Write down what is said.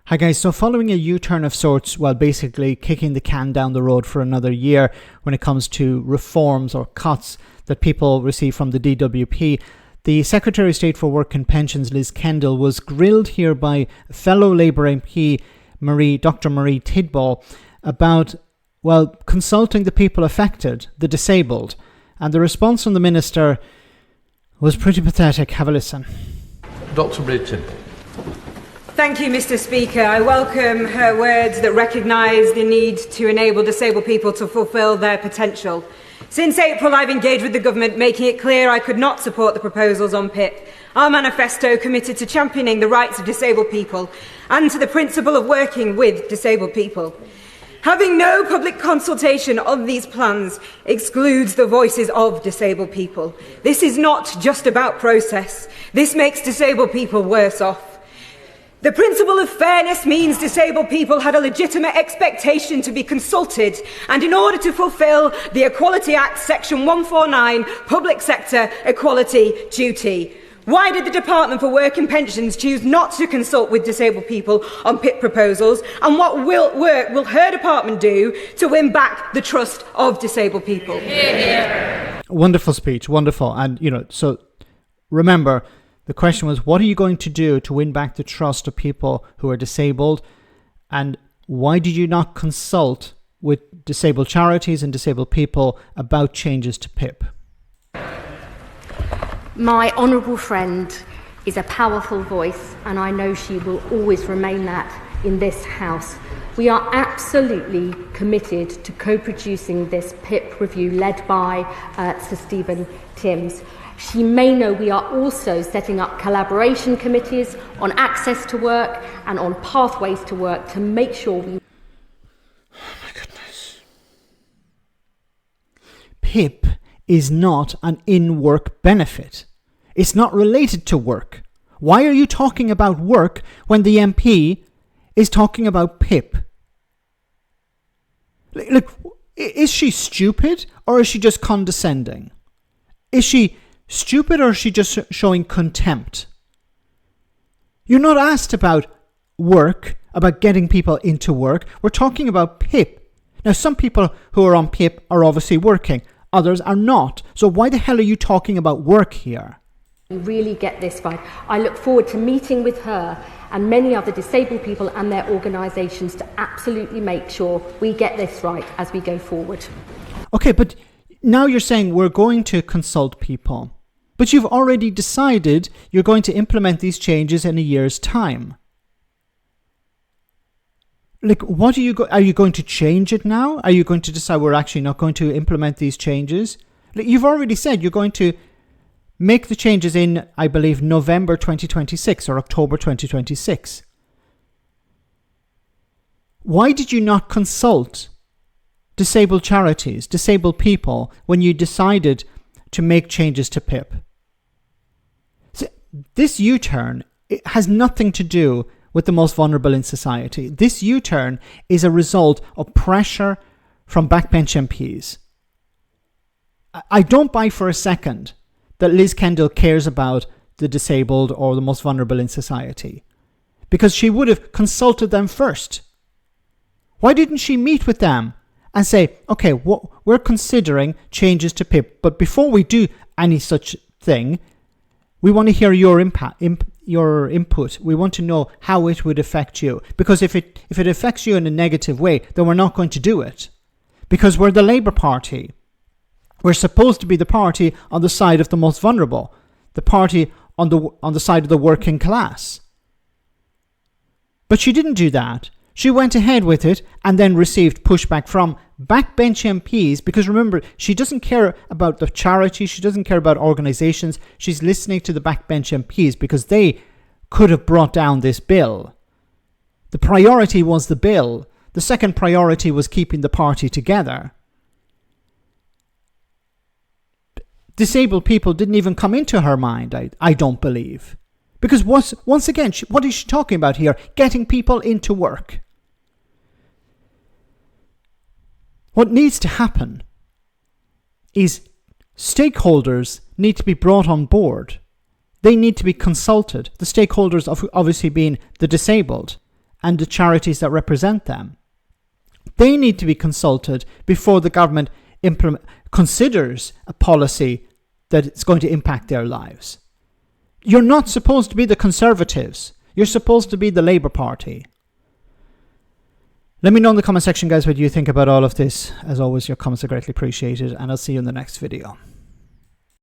Hi guys, so following a U-turn of sorts, well basically kicking the can down the road for another year when it comes to reforms or cuts that people receive from the DWP, the Secretary of State for Work and Pensions, Liz Kendall, was grilled here by fellow Labour MP Dr. Marie Tidball about, well, consulting the people affected, the disabled. And the response from the Minister was pretty pathetic. Have a listen. Dr. Marie Tidball. Thank you, Mr. Speaker. I welcome her words that recognise the need to enable disabled people to fulfil their potential. Since April, I've engaged with the government, making it clear I could not support the proposals on PIP. Our manifesto committed to championing the rights of disabled people and to the principle of working with disabled people. Having no public consultation on these plans excludes the voices of disabled people. This is not just about process. This makes disabled people worse off. The principle of fairness means disabled people had a legitimate expectation to be consulted, and in order to fulfil the Equality Act Section 149, Public Sector Equality Duty. Why did the Department for Work and Pensions choose not to consult with disabled people on PIP proposals, and what work will her department do to win back the trust of disabled people? Wonderful speech, wonderful. And, so remember, the question was, what are you going to do to win back the trust of people who are disabled? And why did you not consult with disabled charities and disabled people about changes to PIP? My honourable friend is a powerful voice, and I know she will always remain that in this House. We are absolutely committed to co-producing this PIP review led by Sir Stephen Timms. She may know we are also setting up collaboration committees on access to work and on pathways to work to make sure we... Oh my goodness. PIP is not an in-work benefit. It's not related to work. Why are you talking about work when the MP is talking about PIP? Look, is she stupid or is she just condescending? Is she stupid or is she just showing contempt? You're not asked about work, about getting people into work. We're talking about PIP. Now, some people who are on PIP are obviously working. Others are not. So why the hell are you talking about work here? We really get this right. I look forward to meeting with her and many other disabled people and their organisations to absolutely make sure we get this right as we go forward. Okay, but now you're saying we're going to consult people. But you've already decided you're going to implement these changes in a year's time. Like, what are you going to change it now? Are you going to decide we're actually not going to implement these changes? Like, you've already said you're going to make the changes in, I believe, November 2026 or October 2026. Why did you not consult disabled charities, disabled people, when you decided to make changes to PIP? So this U-turn, it has nothing to do with the most vulnerable in society. This U-turn is a result of pressure from backbench MPs. I don't buy for a second that Liz Kendall cares about the disabled or the most vulnerable in society, because she would have consulted them first. Why didn't she meet with them and say, okay, we're considering changes to PIP, but before we do any such thing, we want to hear your input. We want to know how it would affect you. Because if it affects you in a negative way, then we're not going to do it. Because we're the Labour Party. We're supposed to be the party on the side of the most vulnerable, the party on the side of the working class. But she didn't do that. She went ahead with it and then received pushback from backbench MPs, because remember, she doesn't care about the charity, she doesn't care about organisations, she's listening to the backbench MPs because they could have brought down this bill. The priority was the bill. The second priority was keeping the party together. Disabled people didn't even come into her mind, I don't believe. Because once again, what is she talking about here? Getting people into work. What needs to happen is stakeholders need to be brought on board. They need to be consulted. The stakeholders obviously being the disabled. and the charities that represent them. They need to be consulted before the government considers a policy that it's going to impact their lives. You're not supposed to be the Conservatives. You're supposed to be the Labour Party. Let me know in the comment section, guys, what you think about all of this. As always, your comments are greatly appreciated, and I'll see you in the next video.